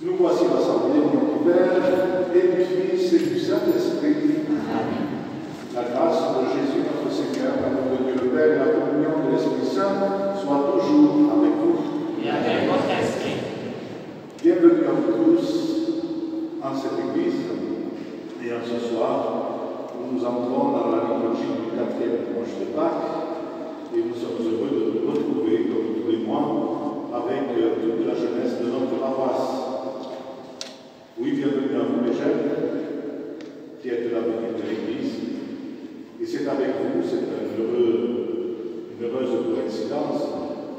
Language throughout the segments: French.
Nous voici rassemblés au nom du Père, et du Fils, et du Saint-Esprit. La grâce de Jésus notre Seigneur, l'amour de Dieu le Père et la communion de l'Esprit Saint soient toujours avec vous. Et avec votre esprit. Bienvenue à vous tous en cette église. Et en ce soir, nous entrons dans la liturgie du 4e dimanche de Pâques. Et nous sommes heureux de nous retrouver, comme tous les mois, avec toute la jeunesse de notre paroisse. Oui, bienvenue à vous les jeunes, qui êtes l'avenir de l'Église. Et c'est avec vous, c'est une heureuse coïncidence,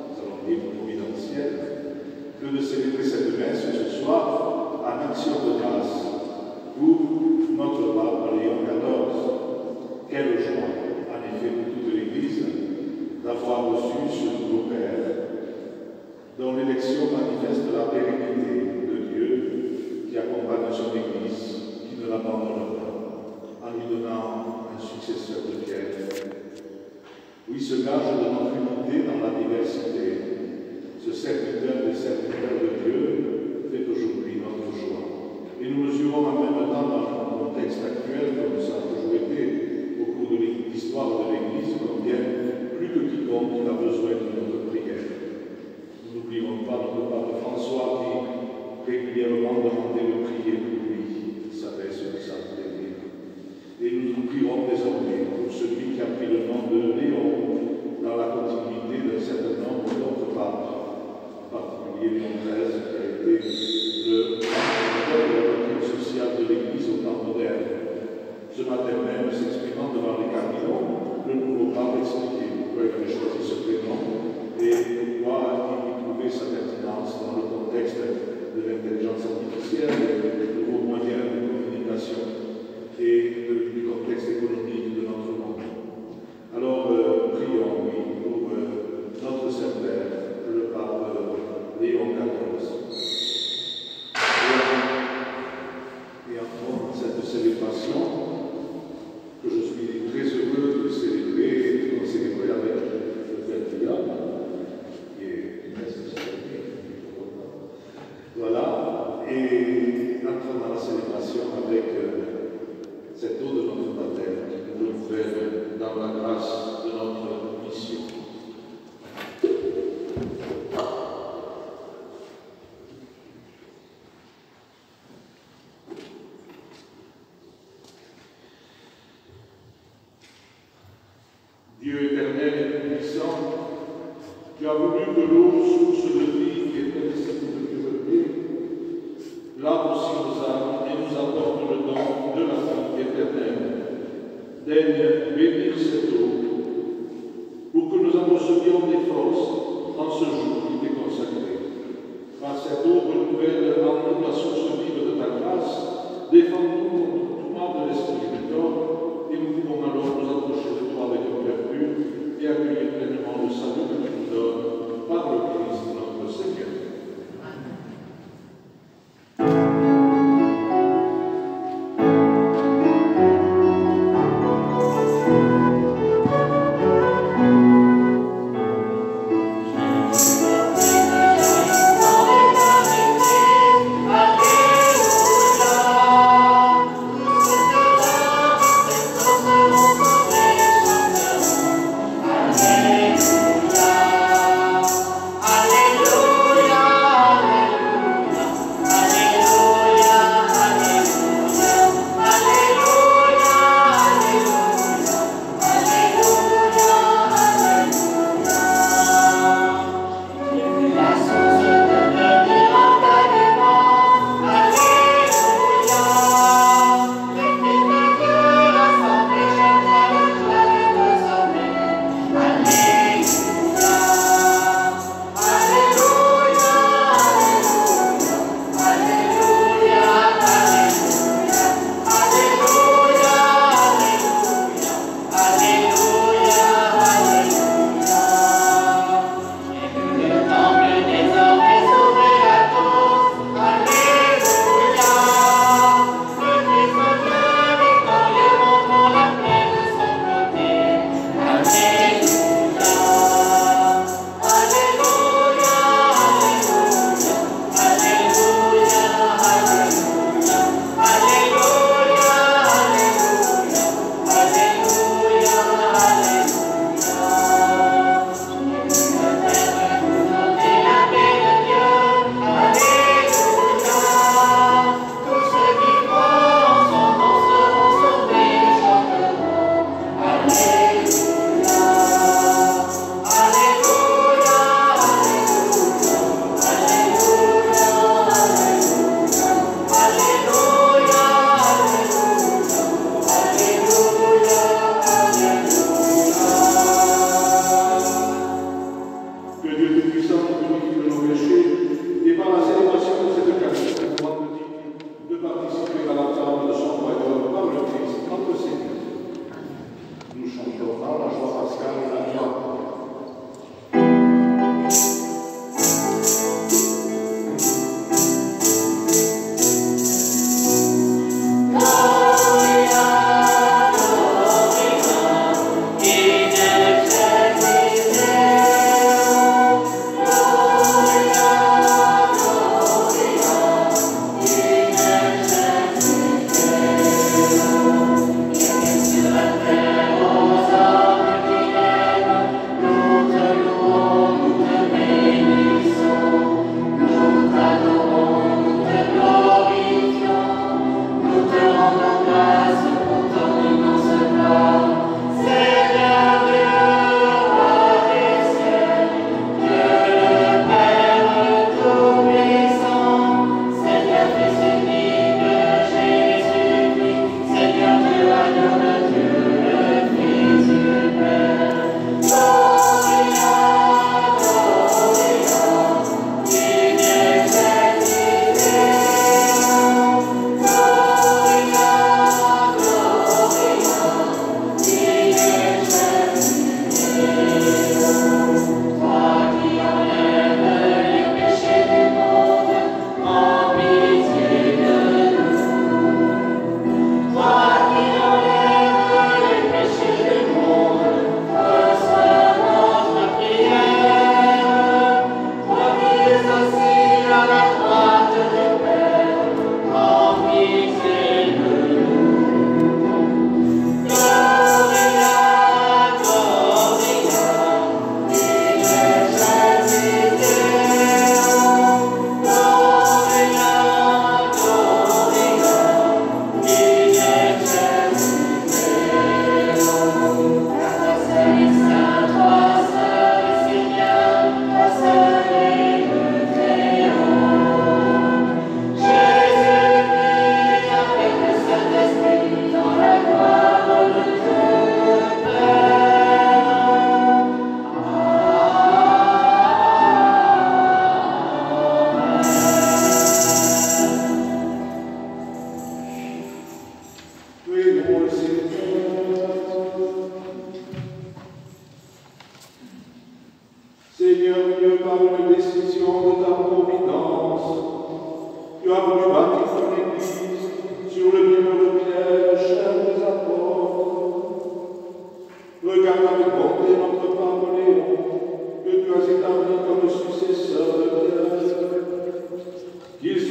nous allons dire providentielle, que de célébrer cette messe ce soir en action de grâce pour notre pape Léon XIV. Quelle joie, en effet, pour toute l'Église, d'avoir reçu ce nouveau Père, dont l'élection manifeste la pérennité de Dieu qui accompagne son Église, qui ne l'abandonne pas, en lui donnant un successeur de Pierre. Oui, ce gage de notre unité dans la diversité, ce serviteur des serviteurs de Dieu, fait aujourd'hui notre joie. Et nous mesurons en même temps dans le contexte actuel, comme ça a toujours été au cours de l'histoire de l'Église, combien plus que quiconque il a besoin de notre prière. Nous n'oublierons pas notre pape François qui régulièrement demandait de prier pour lui. Il savait ce que ça voulait dire. Et nous nous prierons désormais pour celui qui a pris le nom de Léon dans la continuité d'un certain nombre d'autres papes, en particulier Léon XIII, qui a été le fondateur de la doctrine sociale de l'Église au temps moderne. Ce matin même, s'exprimant devant les cardinaux, le nouveau pape expliquait pourquoi il avait choisi ce prénom et pourquoi il y trouvait sa pertinence dans le contexte de l'intelligence artificielle, des nouveaux moyens de communication et du contexte économique de notre monde. Alors, prions, oui, pour notre Saint-Père, le pape Léon XIV. Et entrons dans cette célébration que je suis très heureux de célébrer et de célébrer avec le Père Guillaume, qui est presque célébré. Voilà, et entrons dans la célébration avec cette eau de notre baptême qui nous renouvelle dans la grâce de notre mission. Dieu éternel et puissant, tu as voulu que l'eau, source de vie qui est ainsi de lave aussi nos âmes et nous apporte le don de la vie éternelle. Daigne bénir cette eau pour que nous en recevions des forces en ce jour qui t'est consacré. Par cette eau renouvelle en nous la source vive de ta grâce, défends-nous contre tout mal de l'esprit du corps et nous pouvons alors nous approcher de toi avec un cœur pur et accueillir pleinement le salut que tu nous donnes par le Christ notre Seigneur. Alléluia.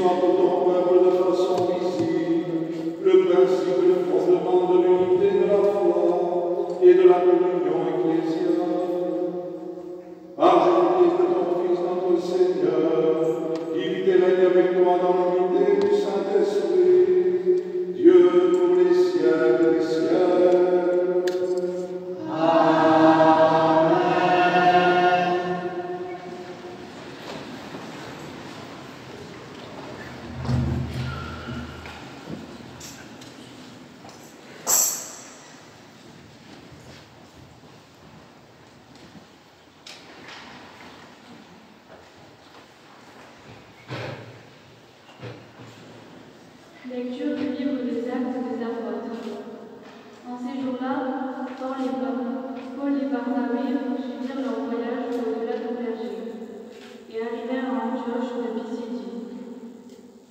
soit pour ton peuple de façon visible le principe et le fondement de l'unité de la foi et de la communion ecclésiale. Par Jésus-Christ, ton Fils, notre Seigneur, qui vit et règne avec toi dans l'unité du Saint-Esprit, Dieu pour les siècles des siècles. Amen. Lecture du livre des Actes des Apôtres. En ces jours-là, Paul et Barnabé poursuivirent leur voyage au-delà de Pergée et arrivèrent à Antioche de Pisidie.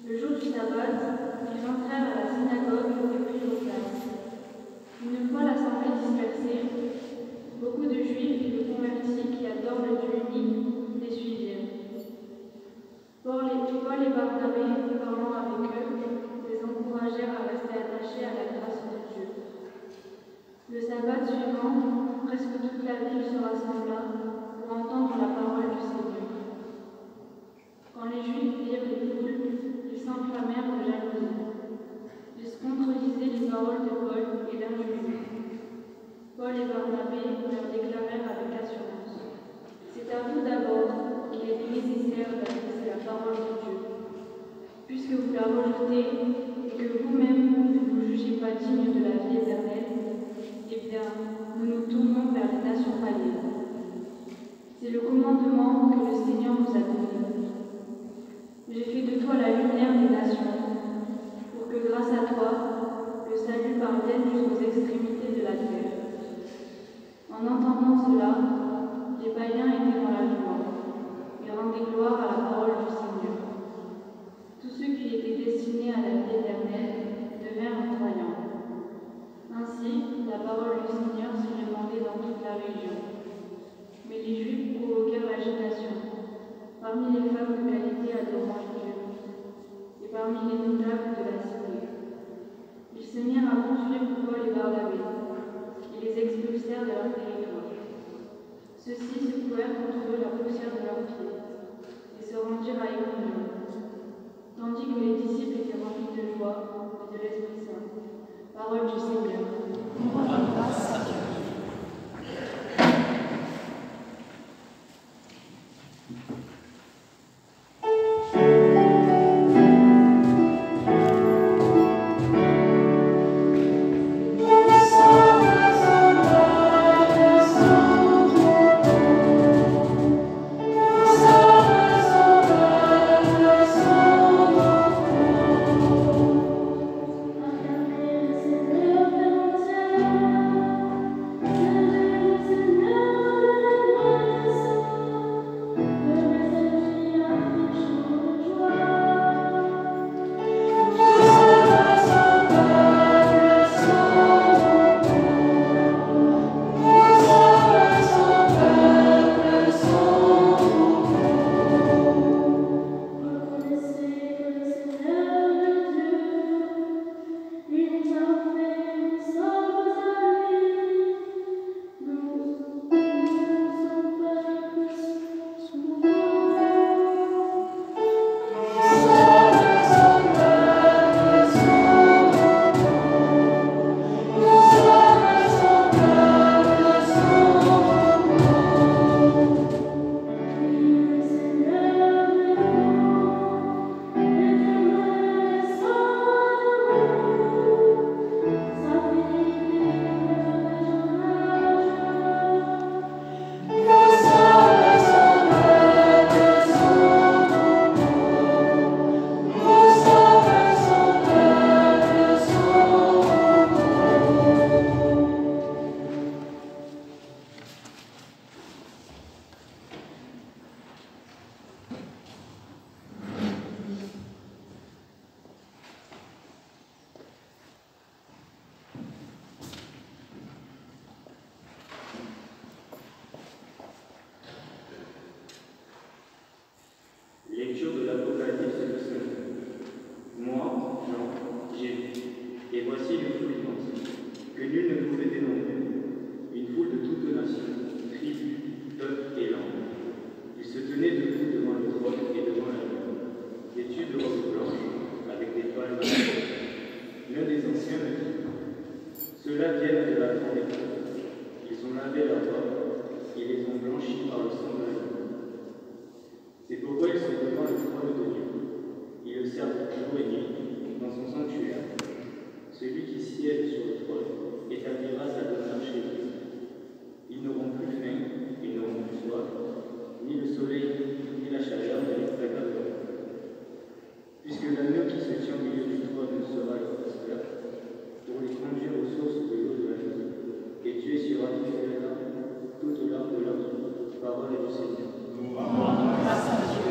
Le jour du sabbat, ils entrèrent à la synagogue et prirent place. Une fois l'assemblée dispersée, beaucoup de Juifs et de convertis qui adorent le Dieu unique les suivirent. Paul et Barnabé, parlant avec eux, les encouragèrent à rester attachés à la grâce de Dieu. Le sabbat suivant, presque toute la ville se rassembla pour entendre la parole du Seigneur. Quand les Juifs virent les foules, ils s'enflammèrent de jalousie. Ils contredisaient les paroles de Paul et l'injuriaient. Paul et Barnabé leur déclarèrent avec assurance: c'est à vous d'abord qu'il est nécessaire d'annoncer la parole de Dieu. Puisque vous la rejetez et que vous-même ne vous jugez pas digne de la vie éternelle, eh bien, nous nous tournons vers les nations païennes. C'est le commandement que le Seigneur nous a donné. J'ai fait de toi la lumière des nations, pour que grâce à toi, le salut parvienne jusqu'aux extrémités de la terre. En entendant cela, les païens étaient dans la joie et rendaient gloire à la parole du Seigneur. Tous ceux qui étaient destinés à la vie éternelle devinrent croyants. Ainsi, la parole du Seigneur se répandait dans toute la région. Mais les Juifs provoquèrent l'agitation, parmi les femmes de qualité adorant Dieu, et parmi les notables de la cité. Ils se mirent à poursuivre Paul et Barnabé, et les expulsèrent de leur territoire. Ceux-ci secouèrent contre eux la poussière de leurs pieds, et se rendirent à Iconium, tandis que les disciples étaient remplis de joie et de l'Esprit Saint. Parole du Seigneur. Grâce à Dieu. Amen. Ceux-là viennent de la grande épreuve. Ils ont lavé leurs robes et les ont blanchis par le sang de l'agneau. C'est pourquoi ils sont devant le trône de Dieu. Ils le servent jour et nuit dans son sanctuaire. Celui qui siège sur le trône établira sa demeure chez eux. Ils n'auront plus faim, ils n'auront plus soif, ni le soleil ni la chaleur ne les aggraveront. Puisque l'agneau qui se tient au milieu du trône sera leur pasteur, pour les conduire aux sources de l'eau de la vie, et Dieu sanctifiera toute l'heure de leur vie. Parole du Seigneur. Grâce à Dieu.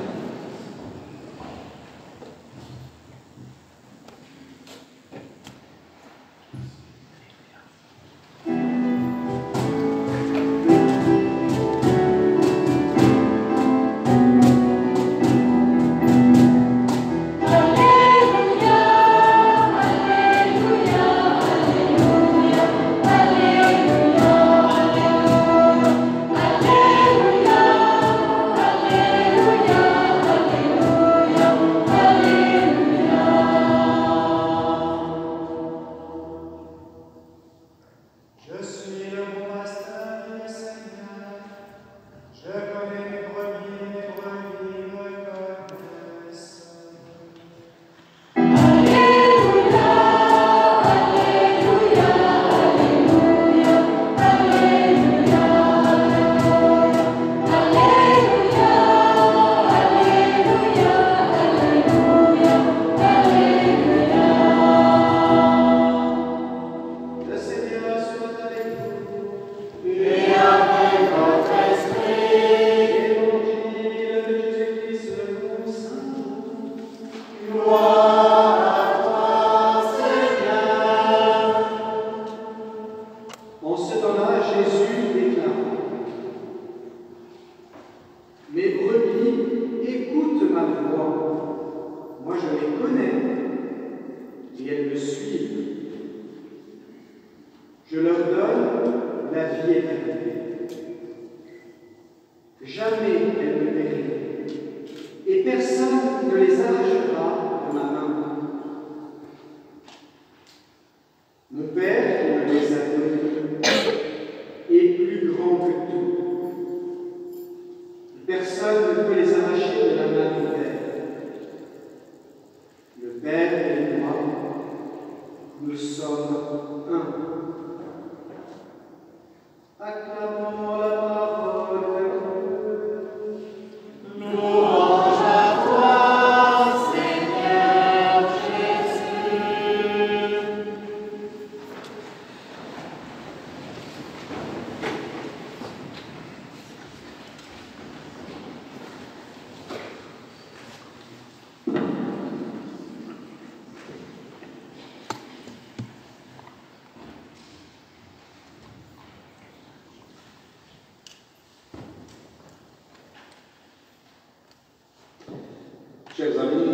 Chers amis,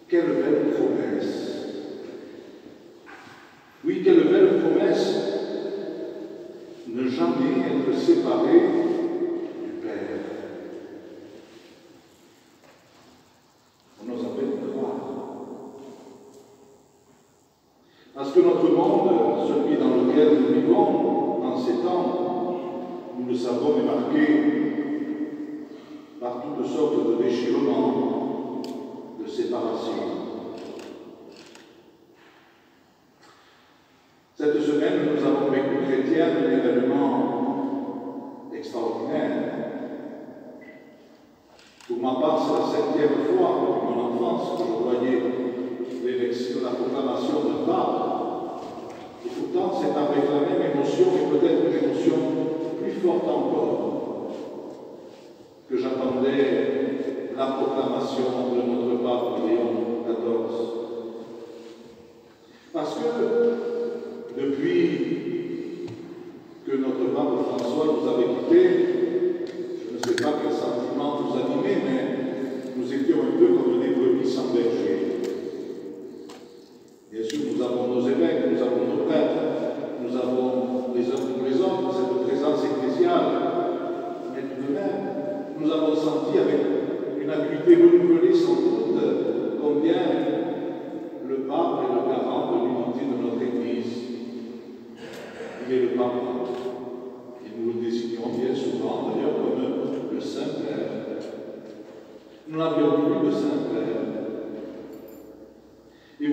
quelle belle promesse. Oui, quelle belle promesse, ne jamais être séparé du Père. On n'ose à peine croire. Parce que notre monde, celui dans lequel nous vivons en ces temps, nous le savons, est marqué par toutes sortes de déchirements, de séparations. Cette semaine, nous avons vécu chrétienne un événement extraordinaire. Pour ma part, c'est la 7e fois depuis mon enfance que je voyais la proclamation de pape. Et pourtant, c'est avec la même émotion, et peut-être une émotion plus forte encore, que j'attendais la proclamation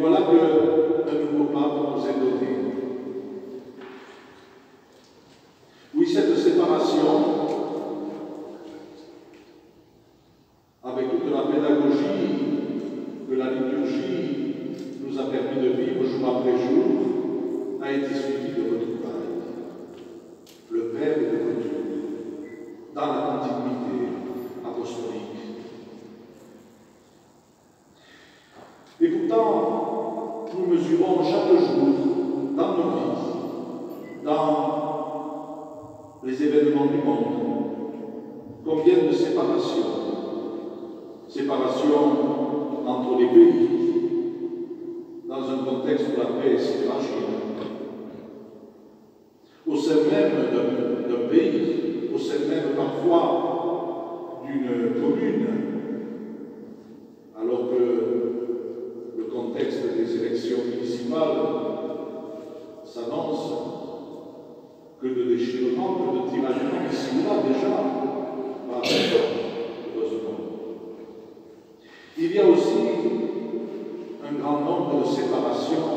voilà qu'un nouveau pape nous est donné. Oui, cette séparation, avec toute la pédagogie que la liturgie nous a permis de vivre jour après jour, a été suivie de retrouvailles. Le Père est de retour dans la continuité apostolique. Et pourtant, nous mesurons chaque jour dans nos vies, dans les événements du monde, combien de séparations. Séparation entre les pays, dans un contexte où la paix est si fragile. Au sein même d'un pays, au sein même parfois d'une commune, alors que le contexte des élections municipales s'annonce, que de déchirement, que de tiraillement, ici ou là déjà, pas heureusement. Il y a aussi un grand nombre de séparations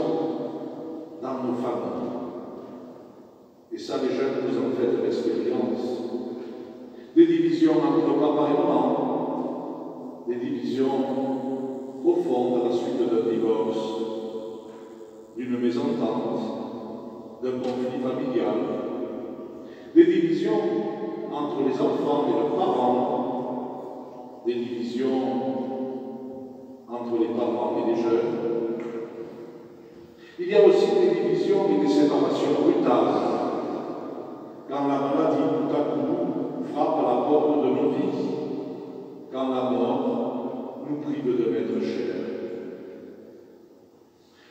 dans nos familles. Et ça, les jeunes, vous en faites l'expérience. Des divisions entre papa et maman, des divisions profondes à la suite d'un divorce, d'une mésentente, d'un conflit familial, des divisions entre les enfants et leurs parents, des divisions entre les parents et les jeunes. Il y a aussi des divisions et des séparations brutales, quand la maladie tout à coup frappe à la porte de nos vies, quand la mort nous prive de mettre cher.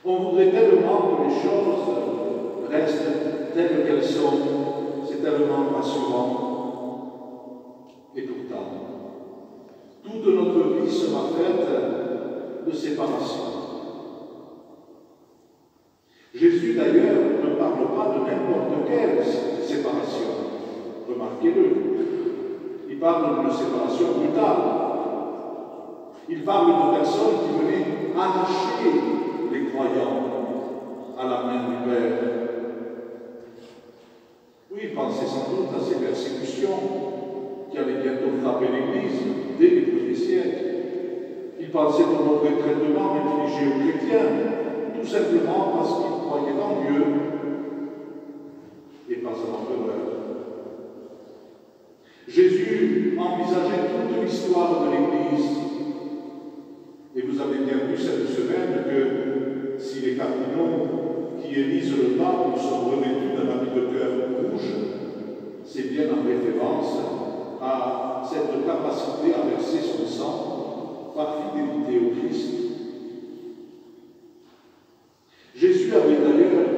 On voudrait tellement que les choses restent telles qu'elles sont, c'est tellement rassurant. Et pourtant, toute notre vie sera faite de séparation. Jésus, d'ailleurs, ne parle pas de n'importe quelle séparation. Remarquez-le. Il parle d'une séparation brutale. Il parle de personnes qui venaient arracher les croyants à la main du Père. Oui, il pensait sans doute à ces persécutions qui allaient bientôt frapper l'Église dès les premiers siècles. Il pensait aux mauvais traitements infligés aux chrétiens, tout simplement parce qu'ils croyaient en Dieu et pas en l'empereur. Jésus envisageait toute l'histoire de l'Église. Et vous avez bien vu cette semaine que si les cardinaux qui élisent le pape sont revêtus d'un habit de cœur rouge, c'est bien en référence à cette capacité à verser son sang par fidélité au Christ. Jésus avait d'ailleurs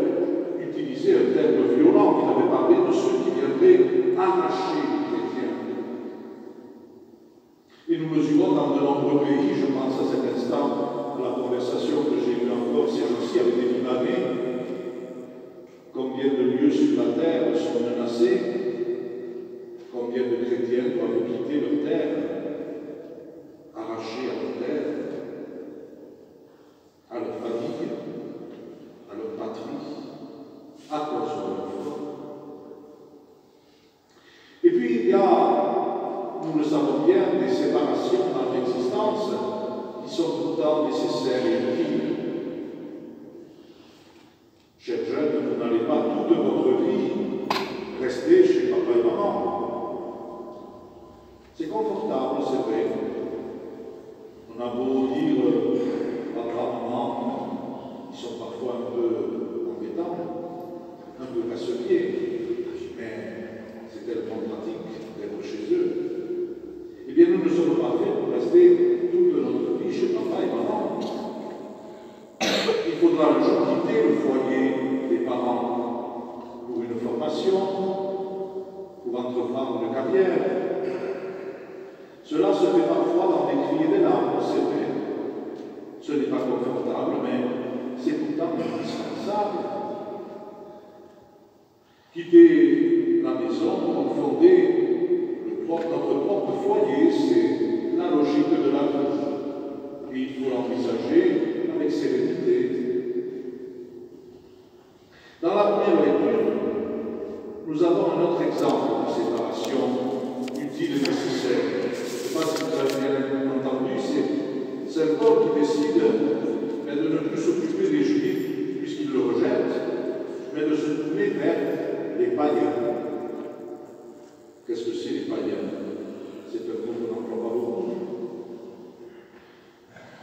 utilisé un terme violent, il avait parlé de ceux qui viendraient arracher les chrétiens. Et nous mesurons dans de nombreux pays, je pense à cet instant, à la conversation que j'ai eue encore ces jours-ci avec des Libanais, combien de lieux sur la terre sont menacés, combien de chrétiens doivent quitter leur terre, arrachés à leur terre, à leur famille, à leur patrie, à cause de leur foi. Et puis il y a, nous le savons bien, des séparations dans l'existence qui sont pourtant nécessaires et utiles. Chers jeunes, vous n'allez pas toute votre vie rester chez papa et maman. C'est confortable, c'est vrai. On a beau dire papa, maman, ils sont parfois un peu embêtants, un peu casse-pieds, mais c'est tellement pratique d'être chez eux. Eh bien, nous ne sommes pas faits pour rester toute notre vie chez papa et maman. Il faudra un jour quitter le foyer des parents pour une formation, pour entreprendre une carrière. Cela se fait parfois dans des cris et des larmes, c'est vrai. Ce n'est pas confortable, mais c'est pourtant indispensable. Quitter la maison pour fonder notre propre foyer, c'est la logique de la vie. Et il faut l'envisager avec sérénité. un autre exemple de séparation utile et nécessaire. Je ne sais pas si vous avez bien entendu, c'est Saint Paul qui décide de ne plus s'occuper des Juifs puisqu'il le rejette, mais de se tourner vers les païens. Qu'est-ce que c'est les païens? C'est un mot qu'on n'emploie pas beaucoup.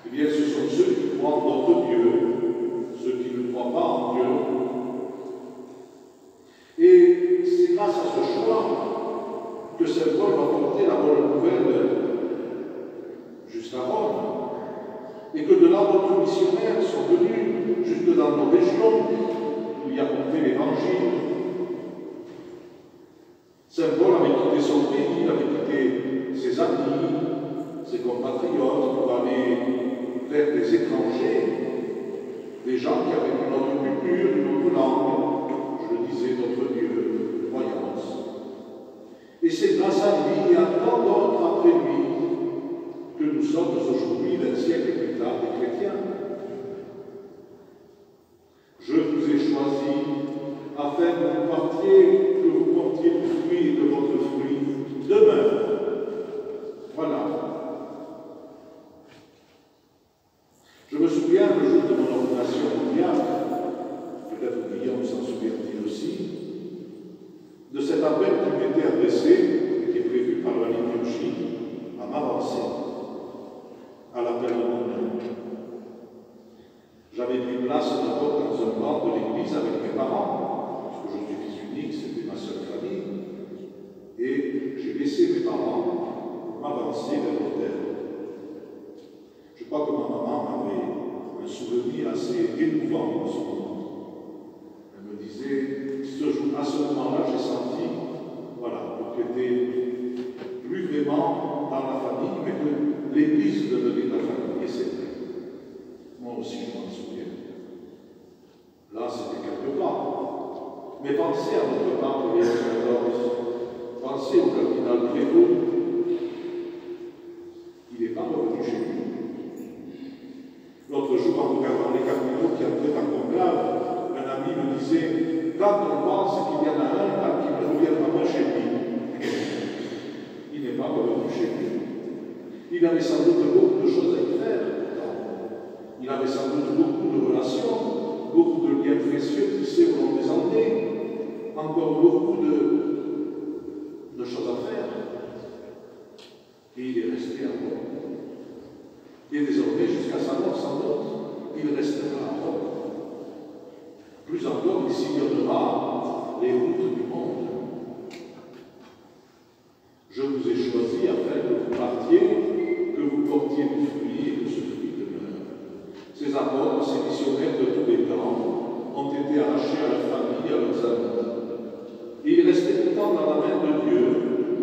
Eh bien, ce sont ceux qui croient en d'autres dieux, ceux qui ne croient pas en Dieu. Et c'est grâce à ce choix que Saint Paul va porter la bonne nouvelle jusqu'à Rome, et que de là d'autres missionnaires sont venus jusque dans nos régions où il y a porté l'Évangile. Saint Paul avait quitté son pays, il avait quitté ses amis, ses compatriotes pour aller vers des étrangers, des gens qui avaient une autre culture, une autre langue, je le disais, d'autres dieux, croyances. Et c'est grâce à lui et à tant d'autres après lui que nous sommes aujourd'hui, 20 siècles plus tard, des chrétiens. Je vous ai choisi afin que vous partiez, que vous portiez du fruit et de votre fruit demain. Voilà. Je me souviens le jour de mon ordination au diacre, peut-être Guillaume s'en souvient-il aussi, de cet appel qui m'était adressé, qui est prévu par la liturgie, à m'avancer à l'appel de mon nom. J'avais pris place d'abord dans un banc de l'église avec mes parents, parce que je suis fils unique, c'était ma seule famille, et j'ai laissé mes parents m'avancer vers l'autel. Je crois que ma maman avait un souvenir assez émouvant de ce moment. Elle me disait, à ce moment-là, j'ai senti, voilà, que tu étais plus vraiment dans la famille, mais que l'Église devenait ta famille, et c'est vrai. Moi aussi, je m'en souviens. Là, c'était quelque part. Mais pensez à notre pape Léon XIV, pensez au cardinal Grégo. Il n'est pas revenu chez lui. L'autre jour, en regardant les cardinaux qui entraient en conclave, un ami me disait, quand on pense qu'il y en a un qui ne reviendra pas chez lui, il n'est pas revenu chez lui. Il avait sans doute beaucoup de choses à y faire. Il avait sans doute beaucoup de relations, beaucoup de liens précieux tissés au long des années, encore beaucoup de choses à faire. Et il est resté à Rome. Et désormais, jusqu'à sa mort, sans doute, il restera à Rome. Plus encore, il sillonnera les routes du monde. Je vous ai choisi afin que vous partiez, que vous portiez du fruit et que ce fruit demeure. Ces apôtres, ces missionnaires de tous les temps, ont été arrachés à leur famille, à leurs amis. Et ils restaient pourtant dans la main de Dieu,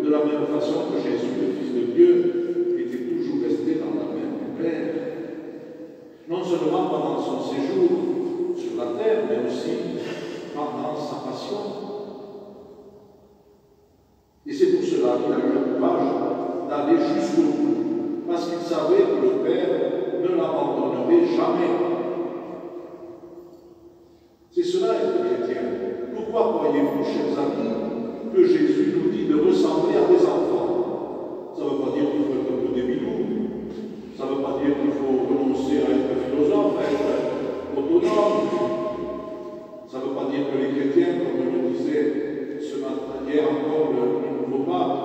de la même façon que Jésus, le Fils de Dieu, était toujours resté dans la main du Père. Non seulement pendant son séjour sur la terre, mais aussi pendant sa passion. Et c'est pour cela qu'il a eu le courage d'aller jusqu'au bout, parce qu'il savait que le Père ne l'abandonnerait jamais. C'est cela être chrétien. Pourquoi croyez-vous, chers amis, que Jésus nous dit de ressembler à des enfants? Ça ne veut pas dire qu'il faut être un peu débilou, ça ne veut pas dire qu'il faut renoncer à être philosophe, à être autonome. Ça ne veut pas dire que les chrétiens, comme le disait ce matin, hier encore le nouveau pape,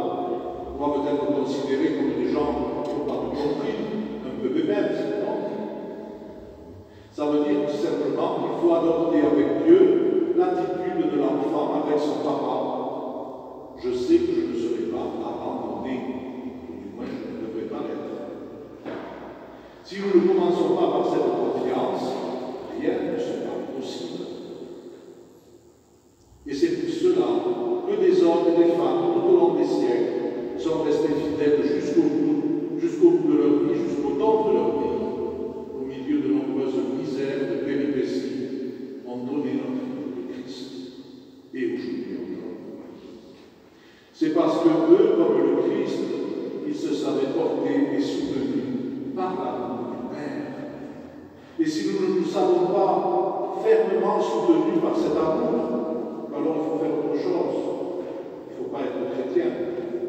doivent être considérés comme des gens qui n'ont pas tout compris, un peu bébêtes, non? Ça veut dire tout simplement qu'il faut adopter avec Dieu l'attitude de l'enfant avec son papa. Je sais que je ne serai pas abandonné, ou du moins je ne devrais pas l'être. Si nous ne commençons pas par cette confiance, rien ne sera possible. Et c'est pour cela que des hommes et des femmes, tout au long des siècles, sont restés fidèles jusqu'au bout de leur vie, jusqu'au temps de leur vie, au milieu de nombreuses misères, de péripéties, ont donné leur vie au Christ. Et aujourd'hui encore. C'est parce que eux, comme le Christ, ils se savaient portés et soutenus par l'amour du Père. Et si nous ne nous savons pas fermement soutenus par cet amour, alors il faut faire autre chose. faut pas être chrétien,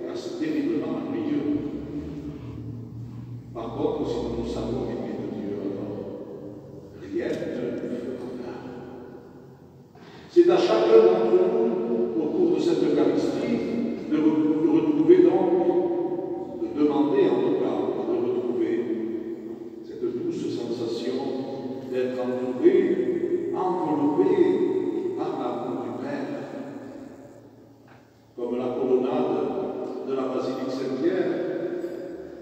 car c'est terriblement ennuyeux. Par contre, si nous nous savons aimer de Dieu, alors rien ne nous fera peur. C'est à chacun d'entre nous, au cours de cette Eucharistie, de retrouver donc, de demander en tout cas, de retrouver cette douce sensation d'être entouré, enveloppé par l'amour du Père. Comme la colonnade de la basilique Saint-Pierre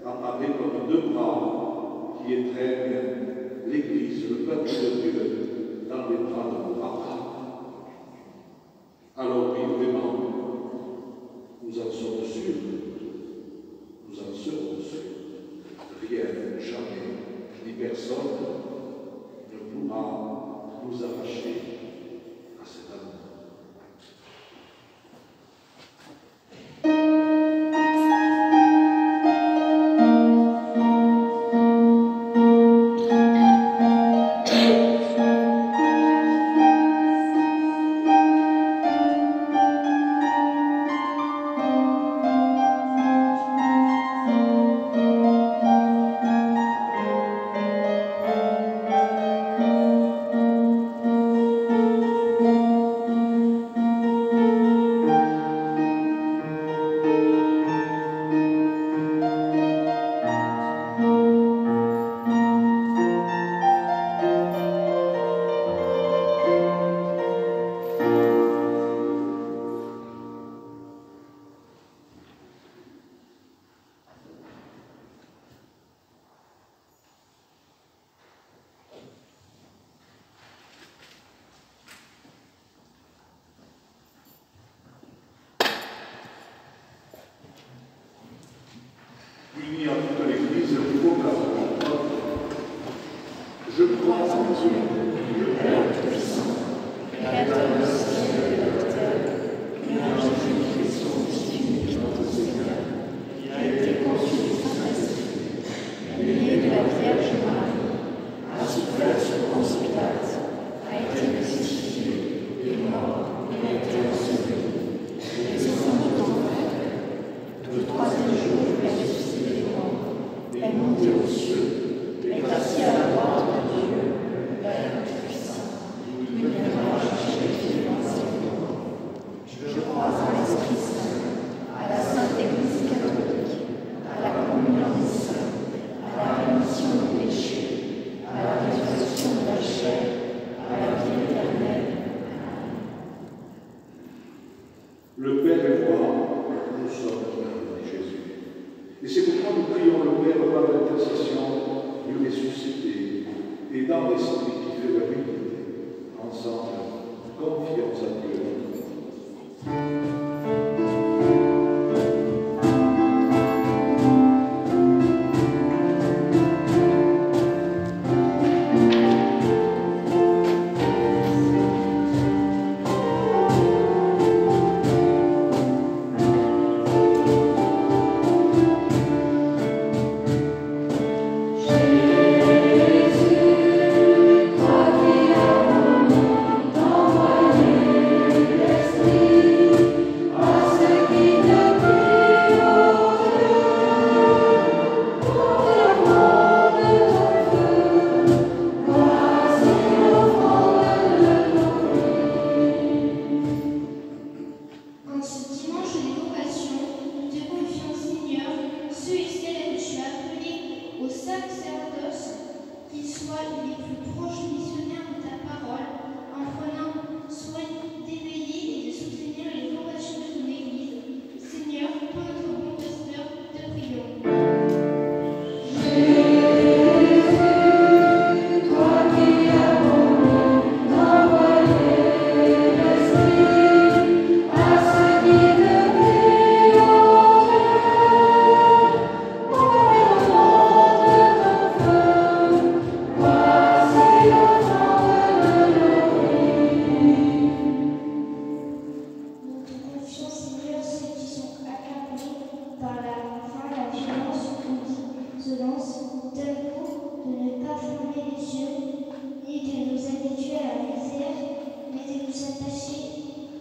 apparaît comme deux bras qui étreignent l'Église, le peuple de Dieu, dans les bras de mon Papa. Alors oui, vraiment, nous en sommes sûrs, nous en serons sûrs. Rien, jamais, ni personne ne pourra nous arracher à cet amour. Unis à toute l'Église, nous proclamons. Je crois en Dieu, le Père Tout-Puissant, Créateur du ciel et de la terre, et en Jésus-Christ, son Fils unique, notre Seigneur, qui a été conçu du Saint-Esprit, né de la Vierge Marie, a souffert sous Ponce Pilate, a été crucifié, est mort, et a été enseveli, est descendu dans l'enfer. Le troisième jour, il est ressuscité des morts, est monté aux cieux, est assis à la droite de Dieu, le Père Tout-Puissant. Il viendra chercher les vivants et les morts. Je crois en l'Esprit Saint, à la Sainte Église catholique, à la communion des saints, à la rémission des péchés, à la résurrection de la chair, à la vie éternelle. Le Père et moi, nous sommes Jésus. Et c'est pourquoi nous prions le Père par l'intercession du ressuscité et dans l'esprit qui fait la vérité. Ensemble, confions à Dieu.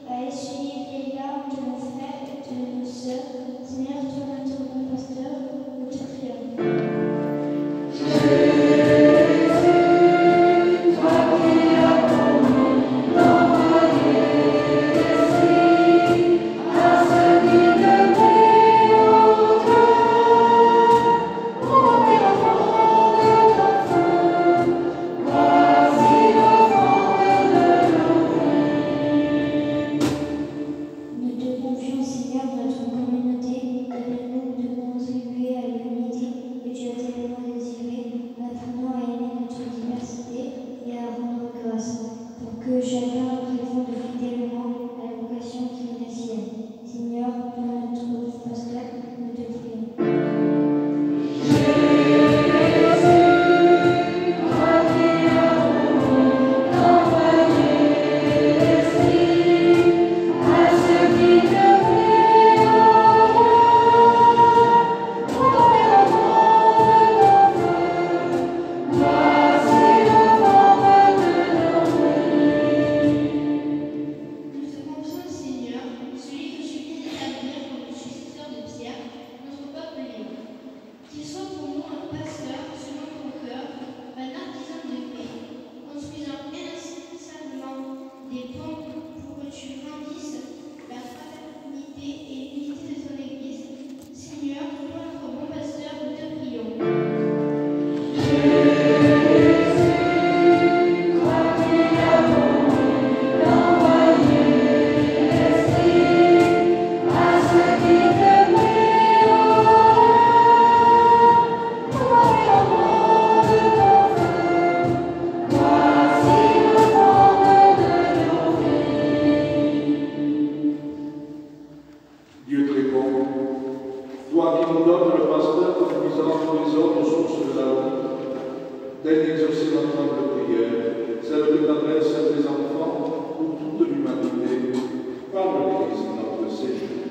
À essuyer les larmes de nos frères et de d'exaucer notre humble prière, celle que t'adresse à tes enfants pour toute l'humanité, par le Christ notre Seigneur.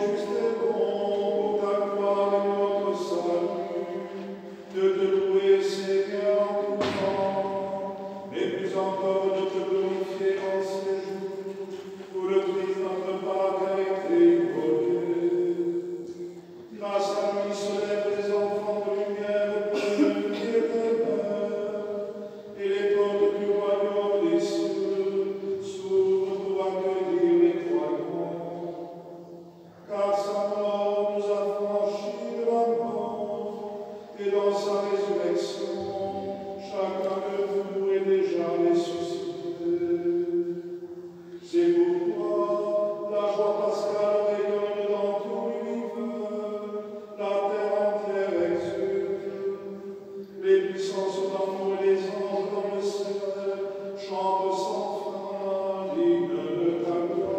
Juste bon. chantons-nous et les anges dans le ciel, chantent sans fin, dignes de ta gloire.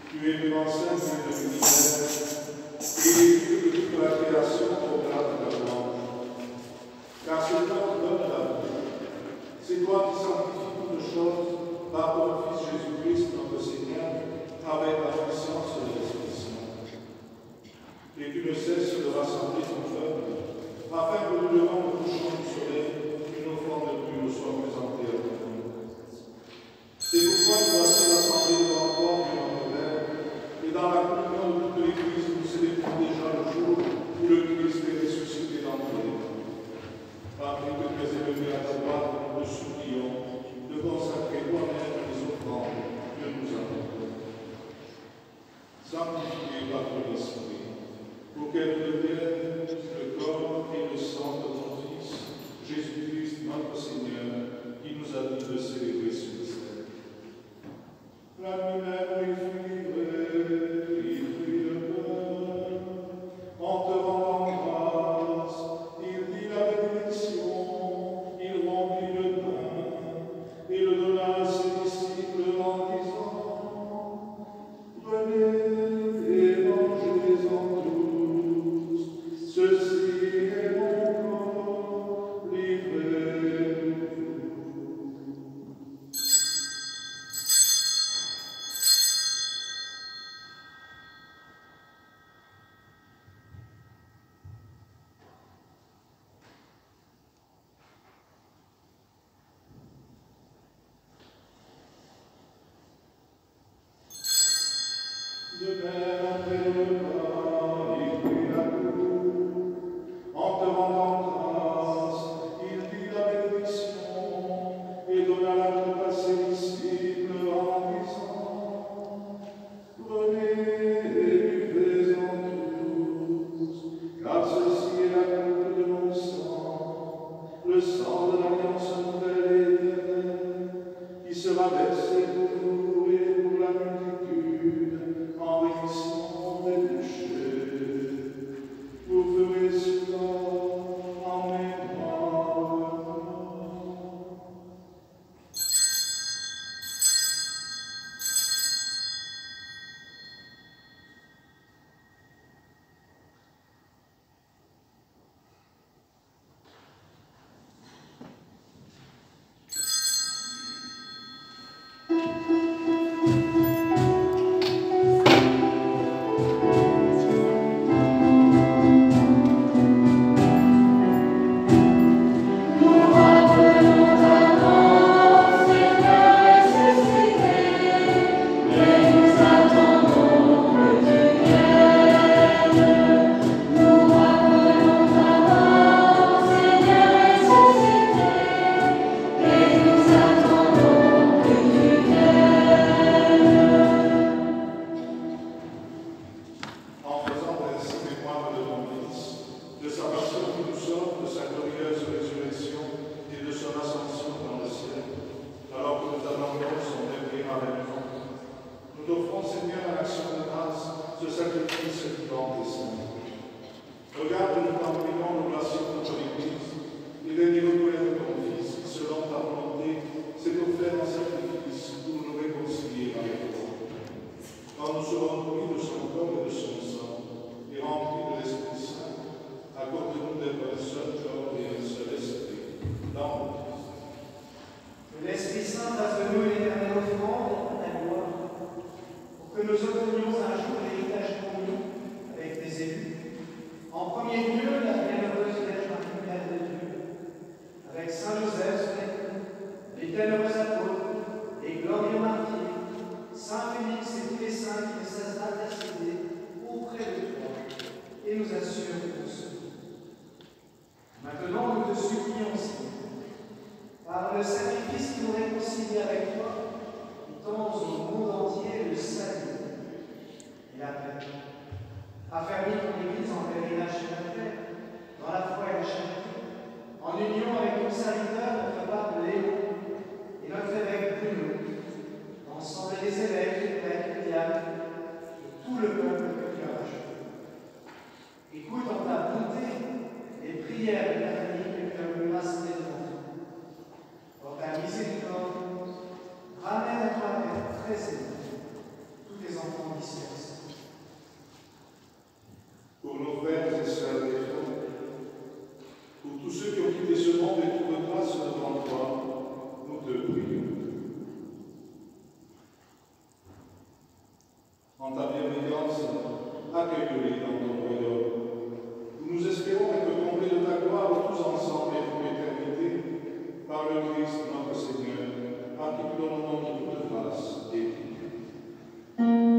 Tu es l'enseigne de l'univers et de toute la création au grade de ta louange. Car c'est toi qui donnes la vie. C'est toi qui sanctifies toutes choses par ton Fils Jésus-Christ, notre Seigneur, avec la puissance de l'Esprit Saint. Et tu ne cesses de rassembler ton peuple, afin que nous devant le couchant du soleil, une offrande de plus nous soit présentée à toi. C'est pourquoi nous voici rassemblés devant toi, Dieu notre Père, et dans la communion de toute l'Église, nous célébrons déjà le jour où le Christ est ressuscité d'entre les morts. Parmi que tu es élevé à ta droite, nous te supplions de consacrer toi-même les offrandes que nous avons. Sanctifié par ton Esprit, pour qu'elles deviennent le corps et le sang de ton Fils, Jésus-Christ, notre Seigneur, qui nous a dit de célébrer ce mystère. La nuit même, il fut livré, il prit le pain, en te rendant grâce, il dit la bénédiction, il rompit le pain, et le donna à ses disciples en disant, venez et mangez-en tous, ceci est mon corps, livré pour vous. De même, après le repas, il prit la coupe, en te rendant grâce, il dit la bénédiction, et donna la coupe à ses disciples en disant, prenez et buvez-en tous, car ceci est la coupe de mon sang, le sang de l'alliance nouvelle et éternelle, qui sera versé pour vous et pour la multitude, en rémission des péchés. Affermis ton Église en pèlerinage sur la terre, dans la foi et la charité, en union avec ton serviteur, notre pape Léon, et notre évêque Bruno, l'ensemble des évêques, prêtres, diacres, et tout le peuple que tu as racheté. Écoute en ta bonté les prières de ta famille que tu as voulu rassembler devant toi. Pour ta miséricorde, ramène à toi, Père très aimé, tous tes enfants dispersés. Pour nos frères et sœurs défunts, pour tous ceux qui ont quitté ce monde et trouvent grâce devant toi, nous te prions. En ta bienveillance, accueille-les dans ton royaume. Nous espérons être comblés de ta gloire tous ensemble et pour l'éternité, par le Christ notre Seigneur, à qui nous donnons toute grâce et vie. Thank you.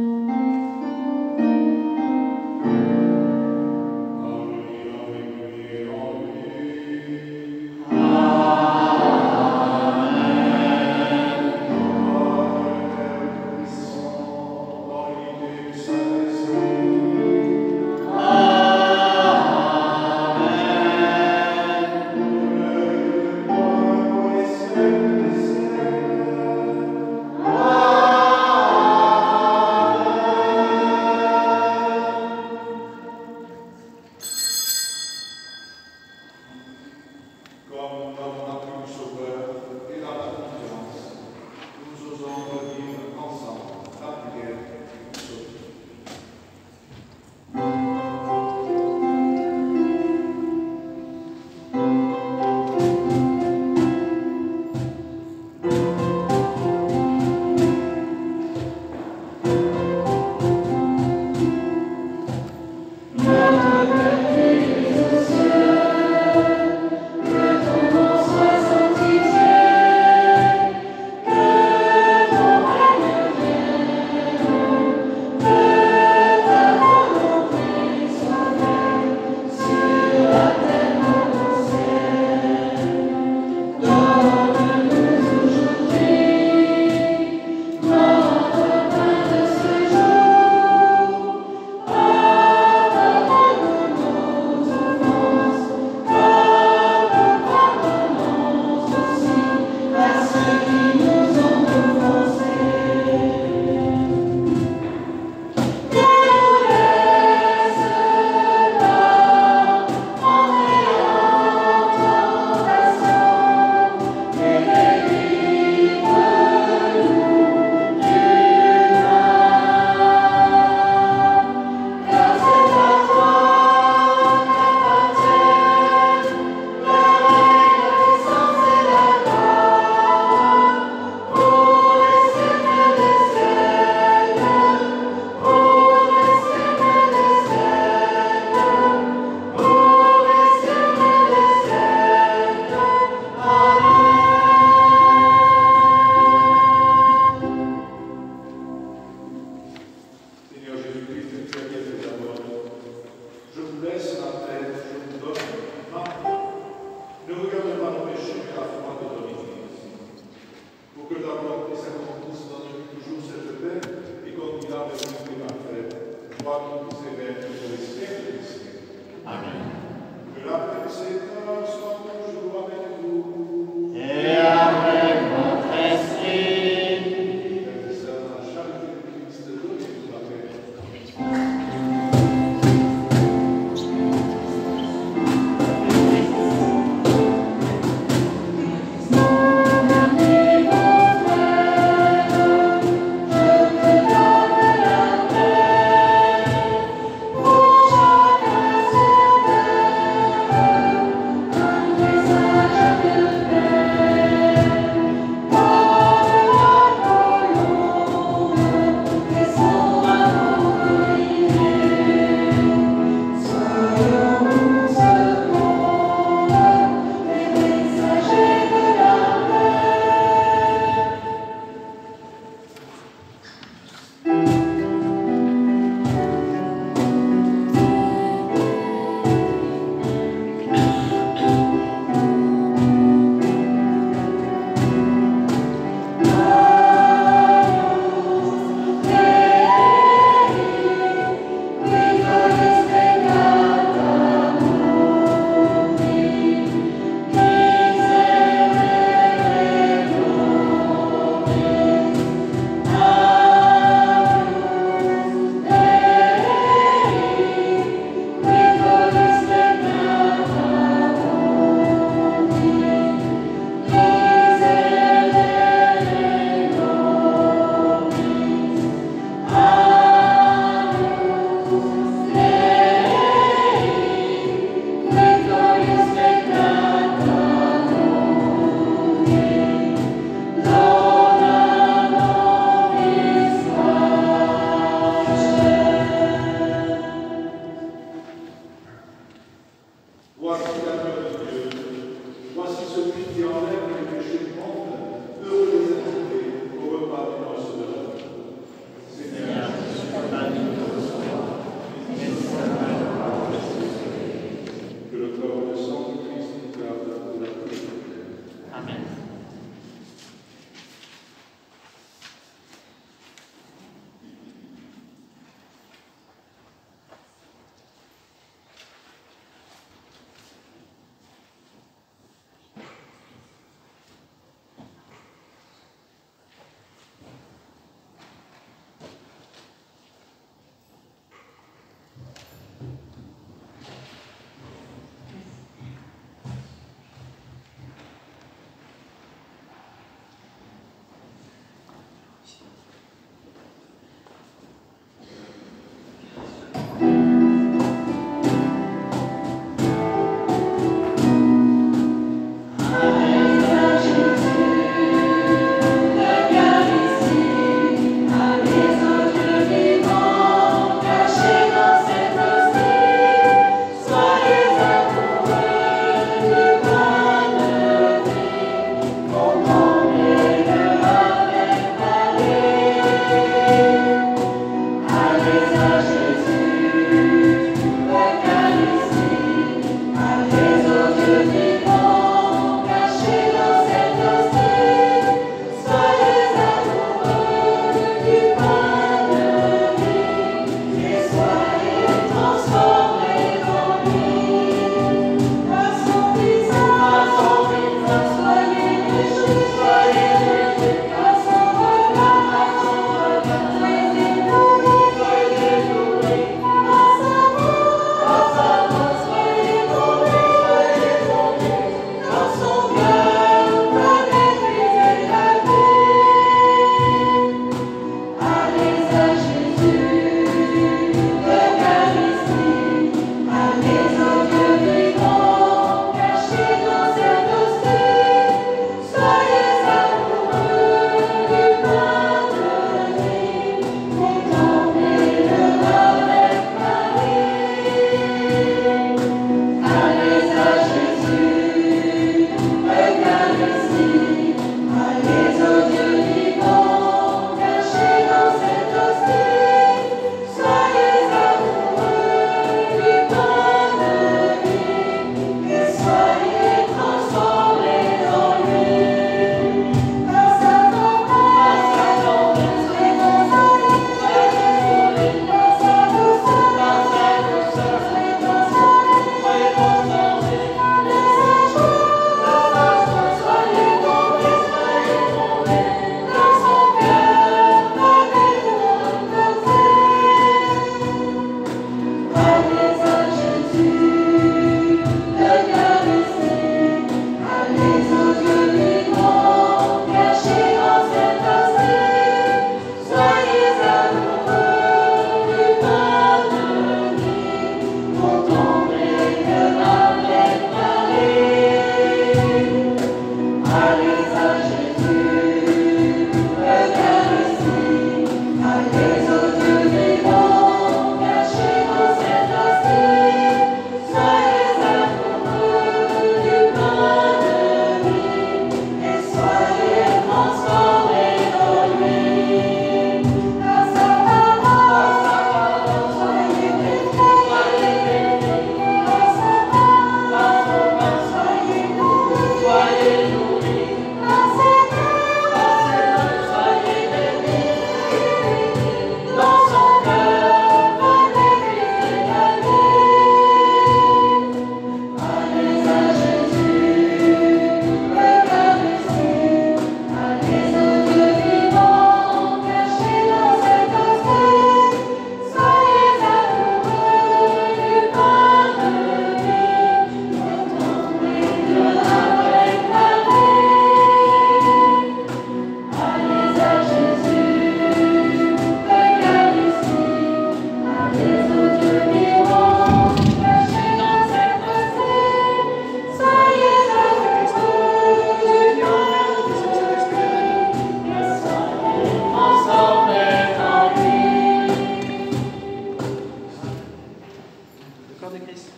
de Christ.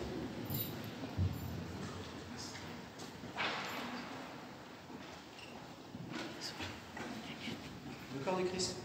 Le corps de Christ.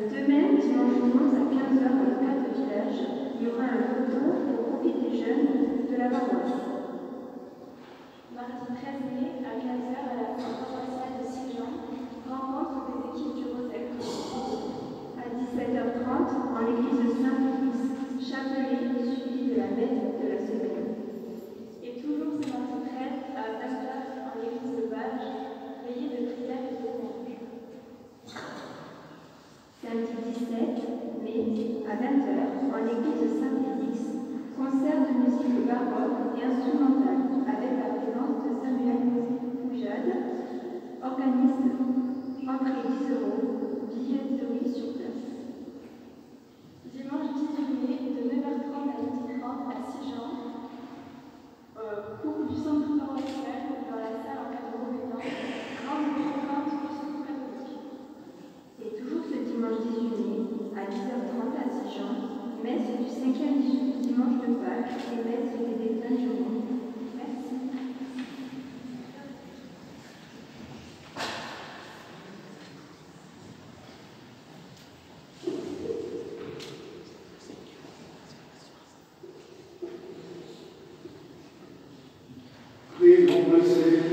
Demain, dimanche 11 à 15h dans le cadre de village, il y aura un photo au profit des jeunes de la paroisse. Mardi 13 mai à 15h à la salle paroissiale de Sijan, rencontre des équipes du Rosec. À 17h30, en l'église de Saint-Félix, chapelet suivi de la messe de la semaine. Et toujours ce mardi 13 à 20h en l'église de Bages, veillée de prière et de louange. Samedi 17 mai à 20h en l'église de Saint-Félix, concert de musique baroque et instrumentale avec la présence de Samuel Poujade, organiste, entrée 10 €, billetterie sur place. Dimanche 18 mai de 9h30 à 12h30 à Sijan, cours du centre paroissial dans la salle en cadre Robédan, grande programme du secours catholique. Et toujours ce dimanche 18 mai, à 10h30 à Sijan, messe du 5e dimanche de Pâques et messe des défunts du monde. Merci. Prions le Seigneur.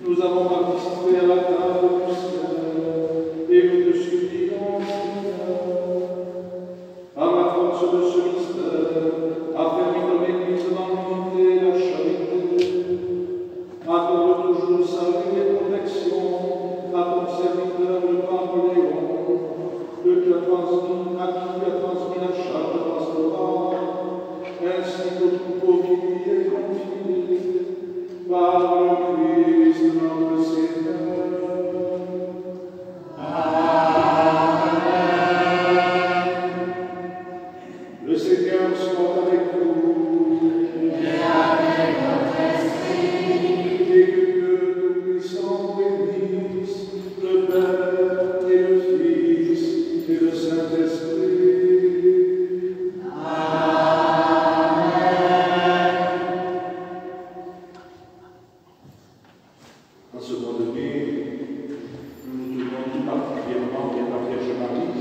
Nous avons participé à la table du Seigneur et nous te supplions, Seigneur, par la force de ce mystère, affermis ton Église dans l'unité et la charité, accorde toujours salut et protection à ton serviteur le pape Léon, à qui tu as transmis la charge pastorale, ainsi que tout troupeau qui lui est confié, par le Christ notre Seigneur. En ce mois de mai, nous nous tournons tout particulièrement vers la Vierge Marie.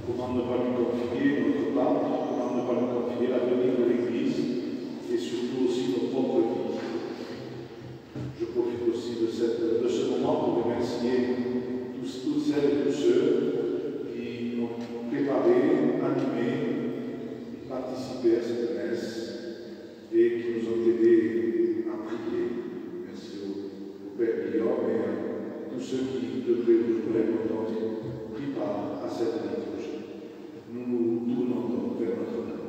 Comment ne pas lui confier notre pape, comment ne pas lui confier l'avenir de l'Église et surtout aussi nos propres vies. Je profite aussi de ce moment pour remercier toutes celles et tous ceux qui ont préparé, animé, participé à cette messe et qui nous ont aidés à prier. Merci au Père Guillaume et à tous ceux qui, de près ou de loin, ont pris part à cette liturgie. Nous nous tournons donc vers notre